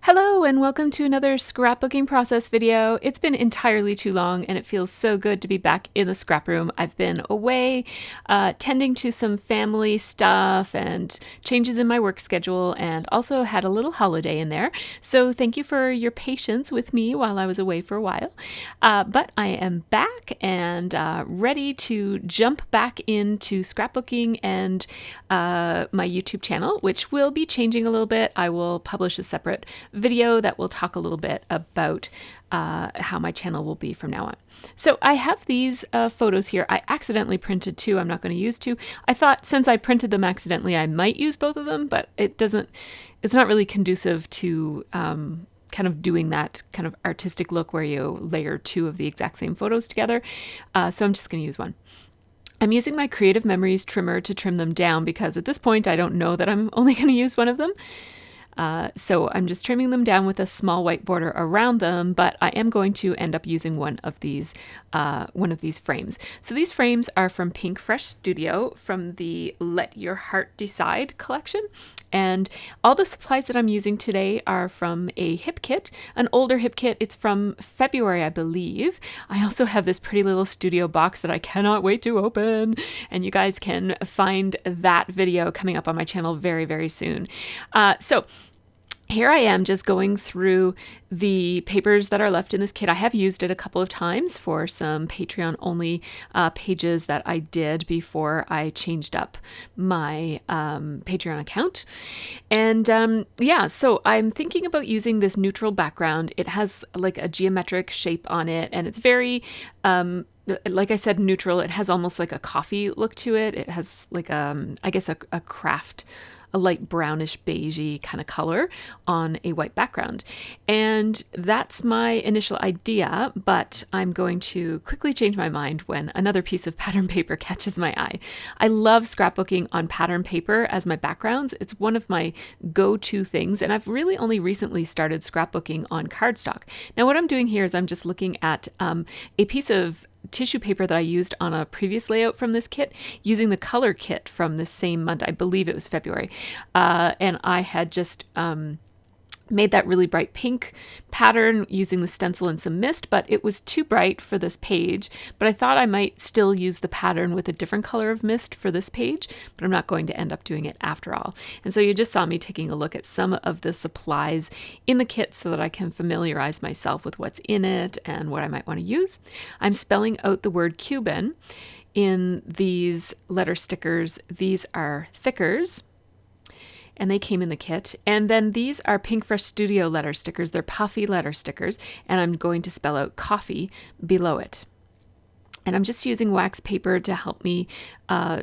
Hello and welcome to another scrapbooking process video. It's been entirely too long and it feels so good to be back in the scrap room. I've been away tending to some family stuff and changes in my work schedule, and also had a little holiday in there. So thank you for your patience with me while I was away for a while. But I am back and ready to jump back into scrapbooking and my YouTube channel, which will be changing a little bit. I will publish a separate video that will talk a little bit about how my channel will be from now on. So I have these photos here. I accidentally printed two. I'm not going to use two. I thought since I printed them accidentally, I might use both of them, but it's not really conducive to kind of doing that kind of artistic look where you layer two of the exact same photos together. So I'm just going to use one. I'm using my Creative Memories trimmer to trim them down because at this point I don't know that I'm only going to use one of them. So I'm just trimming them down with a small white border around them, but I am going to end up using one of these frames. So these frames are from Pink Fresh Studio from the Let Your Heart Decide collection. And all the supplies that I'm using today are from a hip kit, an older hip kit. It's from February, I believe. I also have this pretty little studio box that I cannot wait to open. And you guys can find that video coming up on my channel very, very soon. So here I am just going through the papers that are left in this kit. I have used it a couple of times for some Patreon only pages that I did before I changed up my Patreon account. And yeah, so I'm thinking about using this neutral background. It has like a geometric shape on it, and it's very like I said, neutral. It has almost like a coffee look to it. It has like I guess a craft, a light brownish beigey kind of color on a white background. And that's my initial idea, but I'm going to quickly change my mind when another piece of pattern paper catches my eye. I love scrapbooking on pattern paper as my backgrounds. It's one of my go-to things, and I've really only recently started scrapbooking on cardstock. Now what I'm doing here is I'm just looking at a piece of tissue paper that I used on a previous layout from this kit, using the color kit from the same month. I believe it was February. And I had just made that really bright pink pattern using the stencil and some mist, but it was too bright for this page. But I thought I might still use the pattern with a different color of mist for this page, but I'm not going to end up doing it after all. And so you just saw me taking a look at some of the supplies in the kit so that I can familiarize myself with what's in it and what I might want to use. I'm spelling out the word Cuban in these letter stickers. These are thickers, and they came in the kit. And then these are Pink Fresh Studio letter stickers. They're puffy letter stickers, and I'm going to spell out coffee below it. And I'm just using wax paper to help me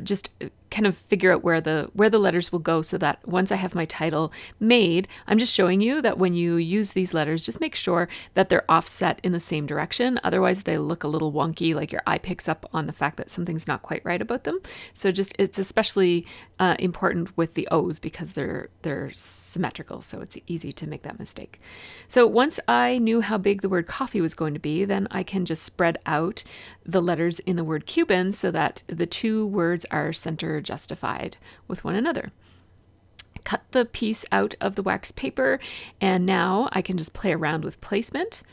just kind of figure out where the letters will go, so that once I have my title made, I'm just showing you that when you use these letters, just make sure that they're offset in the same direction. Otherwise they look a little wonky, like your eye picks up on the fact that something's not quite right about them. So it's especially important with the O's because they're symmetrical, so it's easy to make that mistake. So once I knew how big the word coffee was going to be, then I can just spread out the letters in the word Cuban so that the two words are center justified with one another. Cut the piece out of the wax paper, and now I can just play around with placement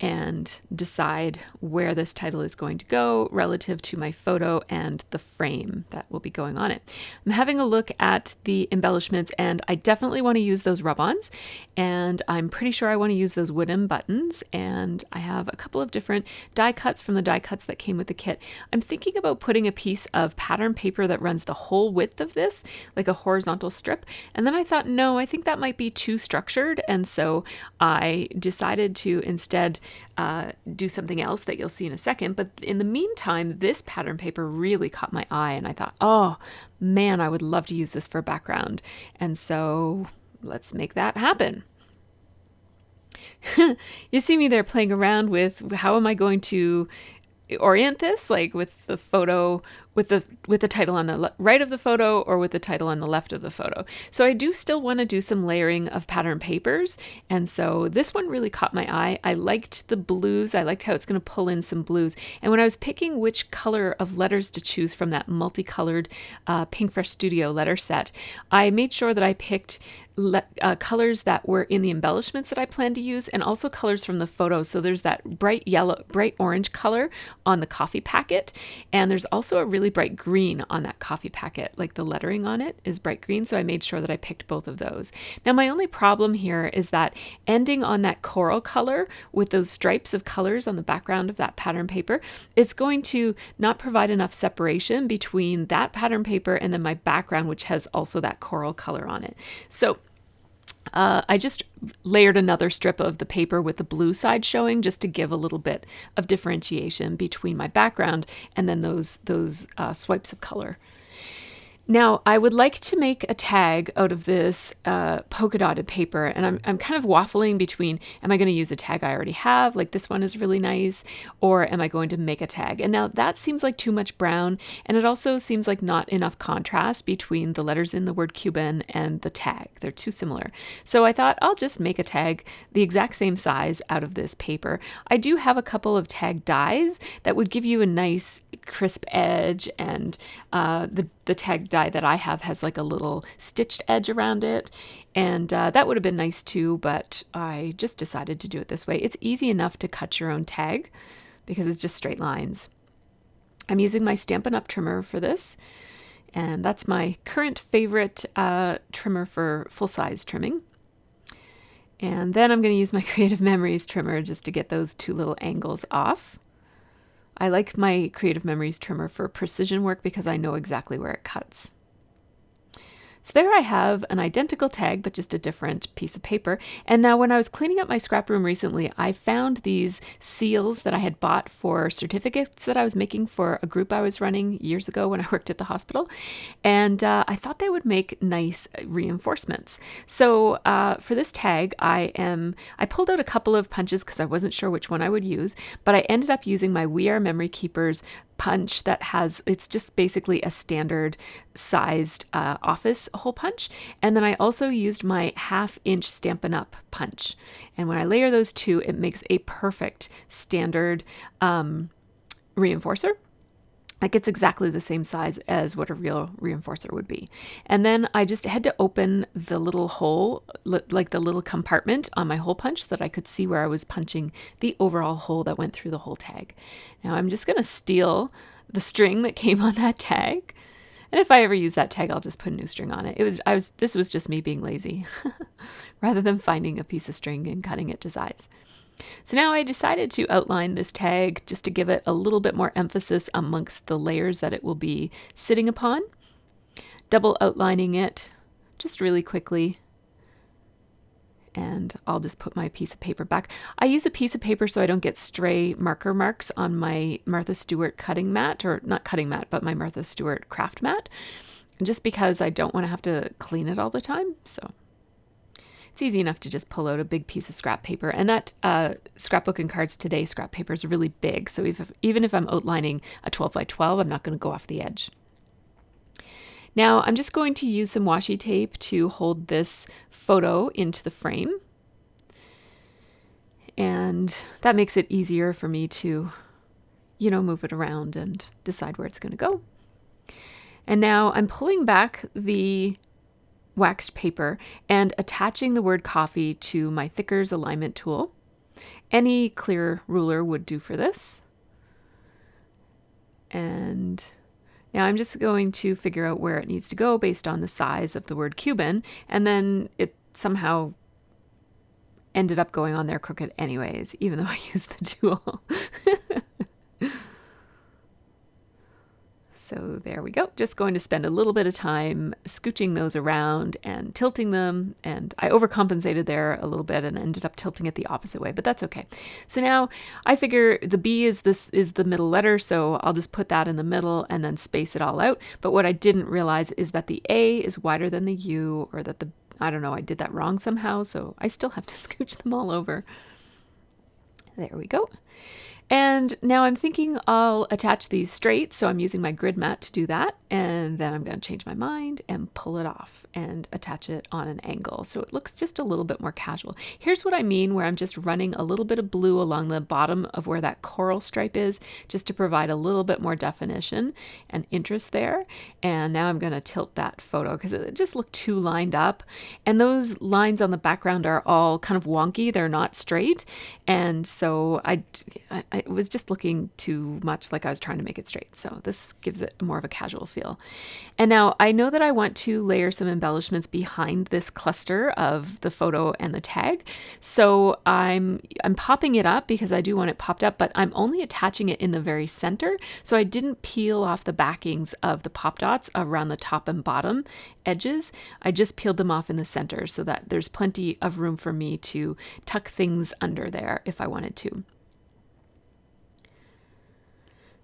and decide where this title is going to go relative to my photo and the frame that will be going on it. I'm having a look at the embellishments, and I definitely want to use those rub-ons, and I'm pretty sure I want to use those wooden buttons, and I have a couple of different die cuts from the die cuts that came with the kit. I'm thinking about putting a piece of pattern paper that runs the whole width of this, like a horizontal strip, and then I thought, no, I think that might be too structured, and so I decided to instead do something else that you'll see in a second. But in the meantime, this pattern paper really caught my eye, and I thought, oh man, I would love to use this for background. And so let's make that happen. You see me there playing around with how am I going to orient this, like with the photo with the title on the right of the photo or with the title on the left of the photo. So I do still want to do some layering of pattern papers. And so this one really caught my eye. I liked the blues. I liked how it's going to pull in some blues. And when I was picking which color of letters to choose from that multicolored Pink Fresh Studio letter set, I made sure that I picked colors that were in the embellishments that I plan to use, and also colors from the photos. So there's that bright yellow, bright orange color on the coffee packet, and there's also a really bright green on that coffee packet. Like the lettering on it is bright green, so I made sure that I picked both of those. Now my only problem here is that ending on that coral color with those stripes of colors on the background of that pattern paper, it's going to not provide enough separation between that pattern paper and then my background, which has also that coral color on it. So I just layered another strip of the paper with the blue side showing, just to give a little bit of differentiation between my background and then those swipes of color. Now, I would like to make a tag out of this polka dotted paper, and I'm kind of waffling between, am I going to use a tag I already have, like this one is really nice, or am I going to make a tag? And now that seems like too much brown, and it also seems like not enough contrast between the letters in the word Cuban and the tag. They're too similar. So I thought I'll just make a tag the exact same size out of this paper. I do have a couple of tag dies that would give you a nice crisp edge, and the tag die that I have has like a little stitched edge around it, and that would have been nice too, but I just decided to do it this way. It's easy enough to cut your own tag because it's just straight lines. I'm using my Stampin' Up! Trimmer for this, and that's my current favorite trimmer for full-size trimming. And then I'm going to use my Creative Memories trimmer just to get those two little angles off. I like my Creative Memories trimmer for precision work because I know exactly where it cuts. So there I have an identical tag, but just a different piece of paper. And now when I was cleaning up my scrap room recently, I found these seals that I had bought for certificates that I was making for a group I was running years ago when I worked at the hospital. And I thought they would make nice reinforcements. So for this tag, I pulled out a couple of punches because I wasn't sure which one I would use, but I ended up using my We Are Memory Keepers punch that it's just basically a standard sized office hole punch. And then I also used my 1/2 inch Stampin' Up! Punch. And when I layer those two, it makes a perfect standard reinforcer. Like it's exactly the same size as what a real reinforcer would be. And then I just had to open the little hole, like the little compartment on my hole punch, so that I could see where I was punching the overall hole that went through the whole tag. Now I'm just going to steal the string that came on that tag. And if I ever use that tag, I'll just put a new string on it. This was just me being lazy rather than finding a piece of string and cutting it to size. So now I decided to outline this tag just to give it a little bit more emphasis amongst the layers that it will be sitting upon. Double outlining it just really quickly. And I'll just put my piece of paper back. I use a piece of paper so I don't get stray marker marks on my Martha Stewart cutting mat, or not cutting mat, but my Martha Stewart craft mat, just because I don't want to have to clean it all the time. So it's easy enough to just pull out a big piece of scrap paper. And that Scrapbook and Cards Today scrap paper is really big. So even if I'm outlining a 12 by 12, I'm not going to go off the edge. Now I'm just going to use some washi tape to hold this photo into the frame. And that makes it easier for me to, move it around and decide where it's going to go. And now I'm pulling back the waxed paper and attaching the word coffee to my Thickers alignment tool. Any clear ruler would do for this. And now I'm just going to figure out where it needs to go based on the size of the word Cuban, and then it somehow ended up going on there crooked anyways, even though I used the tool. So there we go. Just going to spend a little bit of time scooching those around and tilting them. And I overcompensated there a little bit and ended up tilting it the opposite way, but that's okay. So now I figure the B is the middle letter, so I'll just put that in the middle and then space it all out. But what I didn't realize is that the A is wider than the U, or that I don't know, I did that wrong somehow, so I still have to scooch them all over. There we go. And now I'm thinking I'll attach these straight, so I'm using my grid mat to do that, and then I'm going to change my mind and pull it off and attach it on an angle so it looks just a little bit more casual. Here's what I mean, where I'm just running a little bit of blue along the bottom of where that coral stripe is, just to provide a little bit more definition and interest there. And now I'm going to tilt that photo because it just looked too lined up, and those lines on the background are all kind of wonky, they're not straight, and so I was just looking too much like I was trying to make it straight. So this gives it more of a casual feel. And now I know that I want to layer some embellishments behind this cluster of the photo and the tag. So I'm popping it up because I do want it popped up, but I'm only attaching it in the very center. So I didn't peel off the backings of the pop dots around the top and bottom edges. I just peeled them off in the center so that there's plenty of room for me to tuck things under there if I wanted to.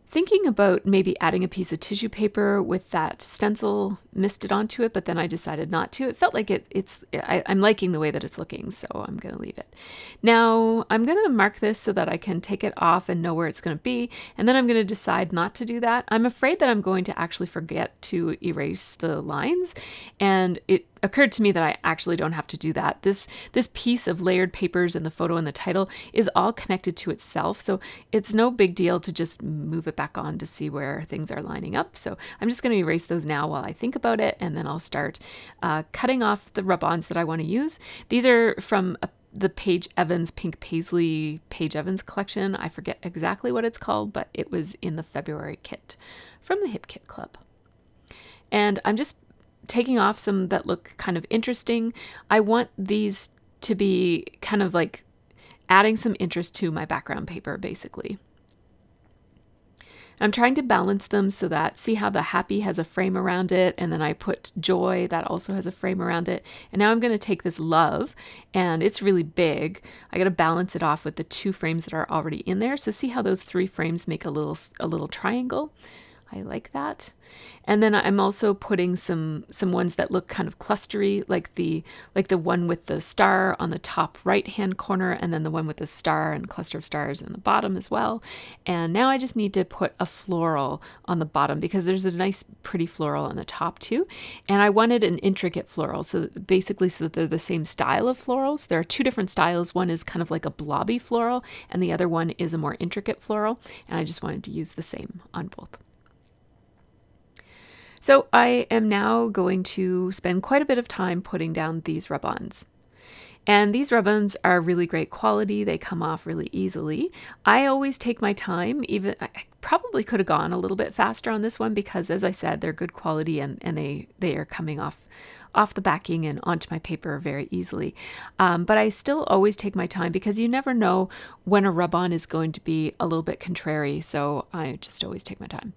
Thinking about maybe adding a piece of tissue paper with that stencil misted onto it, but then I decided not to. It felt like I'm liking the way that it's looking, so I'm going to leave it. Now I'm going to mark this so that I can take it off and know where it's going to be, and then I'm going to decide not to do that. I'm afraid that I'm going to actually forget to erase the lines, and it occurred to me that I actually don't have to do that. This piece of layered papers and the photo and the title is all connected to itself, so it's no big deal to just move it back on to see where things are lining up. So I'm just going to erase those now while I think about it, and then I'll start cutting off the rub-ons that I want to use. These are from the Paige Evans Pink Paisley Paige Evans collection. I forget exactly what it's called, but it was in the February kit from the Hip Kit Club. And I'm just taking off some that look kind of interesting. I want these to be kind of like adding some interest to my background paper, basically. I'm trying to balance them so that, see how the happy has a frame around it, and then I put joy, that also has a frame around it. And now I'm going to take this love, and it's really big. I got to balance it off with the 2 frames that are already in there. So see how those 3 frames make a little triangle? I like that. And then I'm also putting some ones that look kind of clustery, like the one with the star on the top right hand corner, and then the one with the star and cluster of stars in the bottom as well. And now I just need to put a floral on the bottom because there's a nice pretty floral on the top too. And I wanted an intricate floral, so basically so that they're the same style of florals. There are 2 different styles. One is kind of like a blobby floral, and the other one is a more intricate floral. And I just wanted to use the same on both. So I am now going to spend quite a bit of time putting down these rub-ons. And these rub-ons are really great quality. They come off really easily. I always take my time. Even I probably could have gone a little bit faster on this one because, as I said, they're good quality and they are coming off the backing and onto my paper very easily. But I still always take my time because you never know when a rub-on is going to be a little bit contrary. So I just always take my time.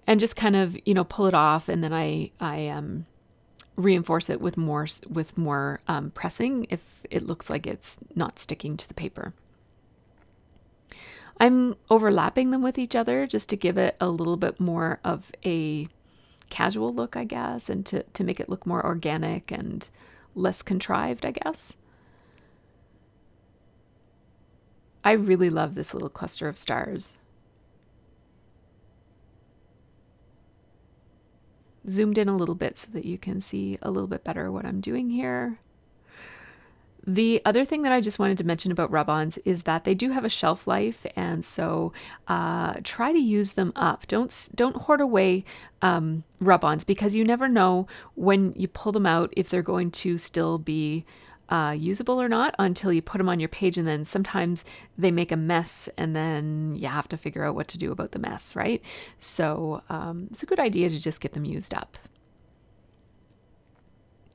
And just kind of, pull it off, and then I reinforce it with more pressing if it looks like it's not sticking to the paper. I'm overlapping them with each other just to give it a little bit more of a casual look, I guess, and to make it look more organic and less contrived, I guess. I really love this little cluster of stars. Zoomed in a little bit so that you can see a little bit better what I'm doing here. The other thing that I just wanted to mention about rub-ons is that they do have a shelf life, and so try to use them up. Don't hoard away rub-ons because you never know when you pull them out if they're going to still be usable or not until you put them on your page, and then sometimes they make a mess and then you have to figure out what to do about the mess, right? So it's a good idea to just get them used up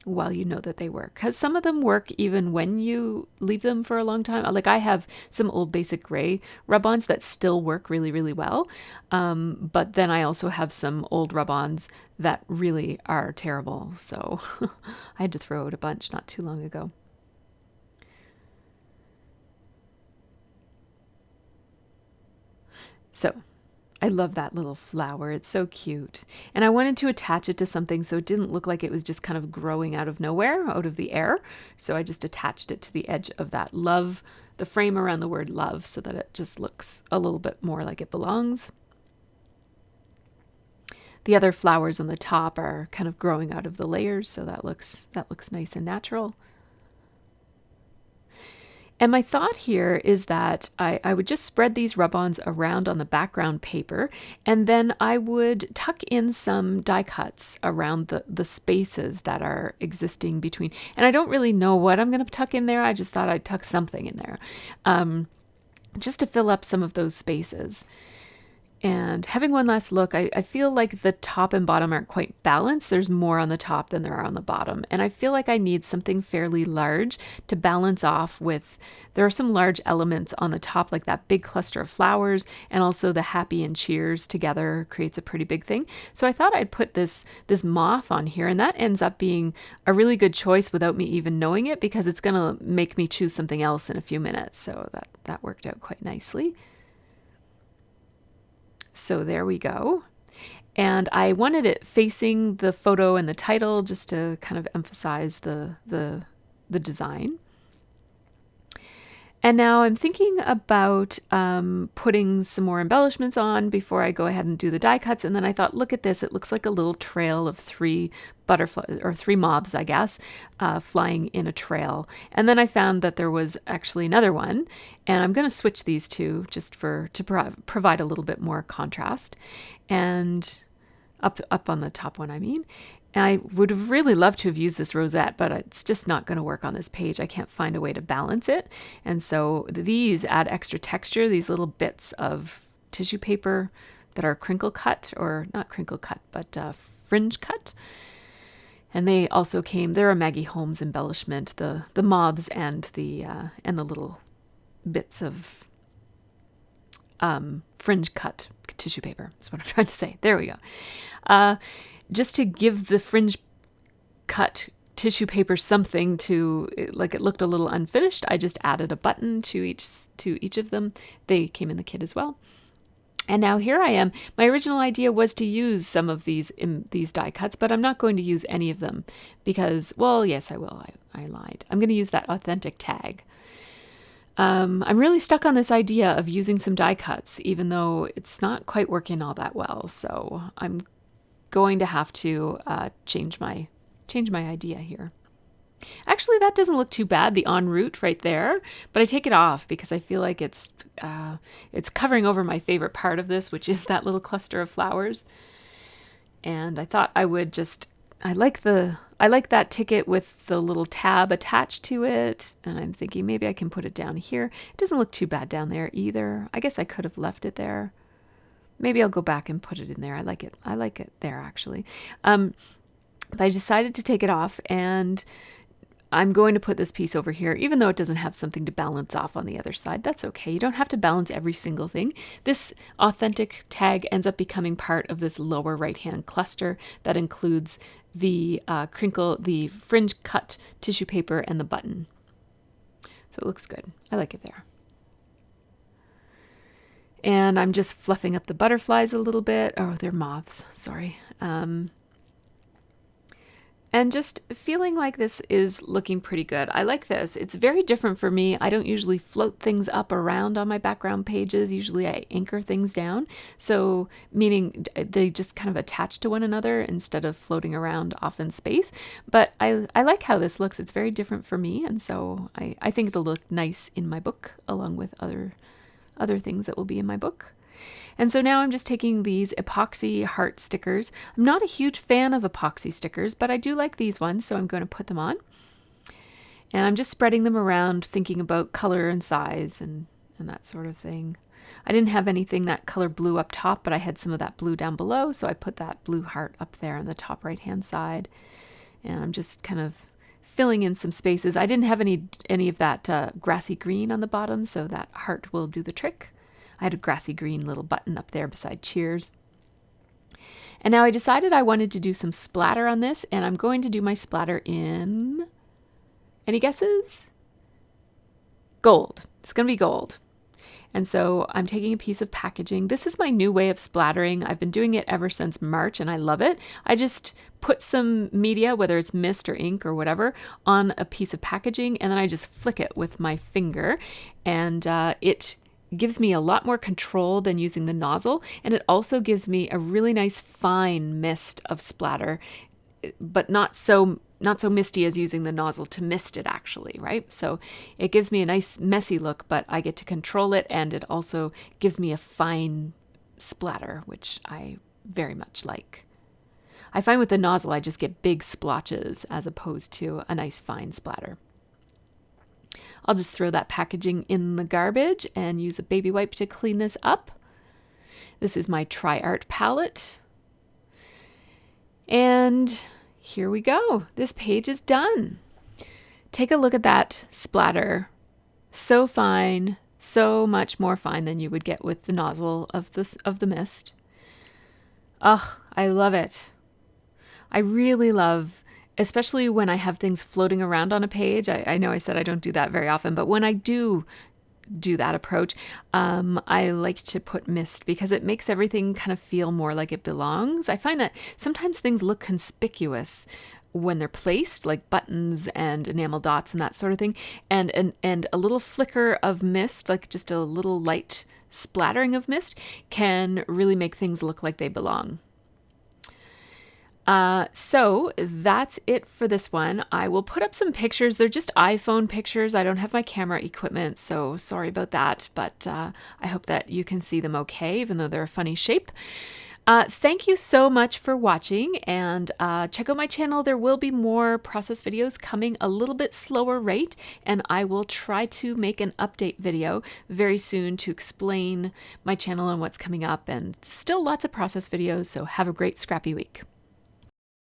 while you know that they work, because some of them work even when you leave them for a long time. Like I have some old basic gray rub-ons that still work really, really well. But then I also have some old rub-ons that really are terrible. So I had to throw out a bunch not too long ago. So I love that little flower. It's so cute. And I wanted to attach it to something so it didn't look like it was just kind of growing out of nowhere, out of the air. So I just attached it to the edge of that love, the frame around the word love, so that it just looks a little bit more like it belongs. The other flowers on the top are kind of growing out of the layers, so that looks nice and natural. And my thought here is that I would just spread these rub-ons around on the background paper, and then I would tuck in some die cuts around the spaces that are existing between. And I don't really know what I'm going to tuck in there. I just thought I'd tuck something in there just to fill up some of those spaces. And having one last look, I feel like the top and bottom aren't quite balanced. There's more on the top than there are on the bottom. And I feel like I need something fairly large to balance off with, there are some large elements on the top, like that big cluster of flowers, and also the happy and cheers together creates a pretty big thing. So I thought I'd put this moth on here, and that ends up being a really good choice without me even knowing it, because it's going to make me choose something else in a few minutes. So that worked out quite nicely. So there we go. And I wanted it facing the photo and the title just to kind of emphasize the design. And now I'm thinking about putting some more embellishments on before I go ahead and do the die cuts. And then I thought, look at this. It looks like a little trail of 3 butterflies, or 3 moths, I guess, flying in a trail. And then I found that there was actually another one. And I'm going to switch these two just to provide a little bit more contrast. And up on the top one, I mean. I would have really loved to have used this rosette, but it's just not going to work on this page. I can't find a way to balance it. And so these add extra texture, these little bits of tissue paper that are crinkle cut, or not crinkle cut, but fringe cut. And they also came, they're a Maggie Holmes embellishment, the moths and the little bits of fringe cut tissue paper. That's what I'm trying to say. There we go. Just to give the fringe cut tissue paper something to, like, it looked a little unfinished, I just added a button to each of them. They came in the kit as well. And now here I am. My original idea was to use some of these die cuts, but I'm not going to use any of them because, well, yes, I will. I lied. I'm going to use that authentic tag. I'm really stuck on this idea of using some die cuts, even though it's not quite working all that well. So I'm going to have to change my idea here. Actually, that doesn't look too bad, the en route right there, but I take it off because I feel like it's covering over my favorite part of this, which is that little cluster of flowers. And I thought I would just, I like that ticket with the little tab attached to it, and I'm thinking maybe I can put it down here. It doesn't look too bad down there either. I guess I could have left it there. Maybe I'll go back and put it in there. I like it there, actually. But I decided to take it off, and I'm going to put this piece over here, even though it doesn't have something to balance off on the other side. That's okay. You don't have to balance every single thing. This authentic tag ends up becoming part of this lower right-hand cluster that includes the the fringe cut tissue paper, and the button. So it looks good. I like it there. And I'm just fluffing up the butterflies a little bit. Oh, they're moths. Sorry. And just feeling like this is looking pretty good. I like this. It's very different for me. I don't usually float things up around on my background pages. Usually I anchor things down. So meaning they just kind of attach to one another instead of floating around off in space. But I like how this looks. It's very different for me. And so I think it'll look nice in my book along with other things that will be in my book. And so now I'm just taking these epoxy heart stickers. I'm not a huge fan of epoxy stickers, but I do like these ones, so I'm going to put them on. And I'm just spreading them around, thinking about color and size and that sort of thing. I didn't have anything that color blue up top, but I had some of that blue down below, so I put that blue heart up there on the top right-hand side. And I'm just kind of filling in some spaces. I didn't have any of that grassy green on the bottom, so that heart will do the trick. I had a grassy green little button up there beside cheers. And now I decided I wanted to do some splatter on this, and I'm going to do my splatter in, any guesses? Gold. It's going to be gold. And so I'm taking a piece of packaging. This is my new way of splattering. I've been doing it ever since March and I love it. I just put some media, whether it's mist or ink or whatever, on a piece of packaging, and then I just flick it with my finger, and it gives me a lot more control than using the nozzle, and it also gives me a really nice fine mist of splatter, but not so misty as using the nozzle to mist it actually, right? So it gives me a nice messy look, but I get to control it, and it also gives me a fine splatter, which I very much like. I find with the nozzle I just get big splotches as opposed to a nice fine splatter. I'll just throw that packaging in the garbage and use a baby wipe to clean this up. This is my Tri-Art palette. And here we go. This page is done. Take a look at that splatter. So fine, so much more fine than you would get with the nozzle of the mist. Ugh, I love it. I really love, especially when I have things floating around on a page. I know I said I don't do that very often, but when I do that approach, I like to put mist because it makes everything kind of feel more like it belongs. I find that sometimes things look conspicuous when they're placed, like buttons and enamel dots and that sort of thing, and a little flicker of mist, like just a little light splattering of mist, can really make things look like they belong. So that's it for this one. I will put up some pictures. They're just iPhone pictures. I don't have my camera equipment, so sorry about that, but I hope that you can see them okay, even though they're a funny shape. Thank you so much for watching, and check out my channel. There will be more process videos coming a little bit slower rate, and I will try to make an update video very soon to explain my channel and what's coming up, and still lots of process videos, so have a great scrappy week.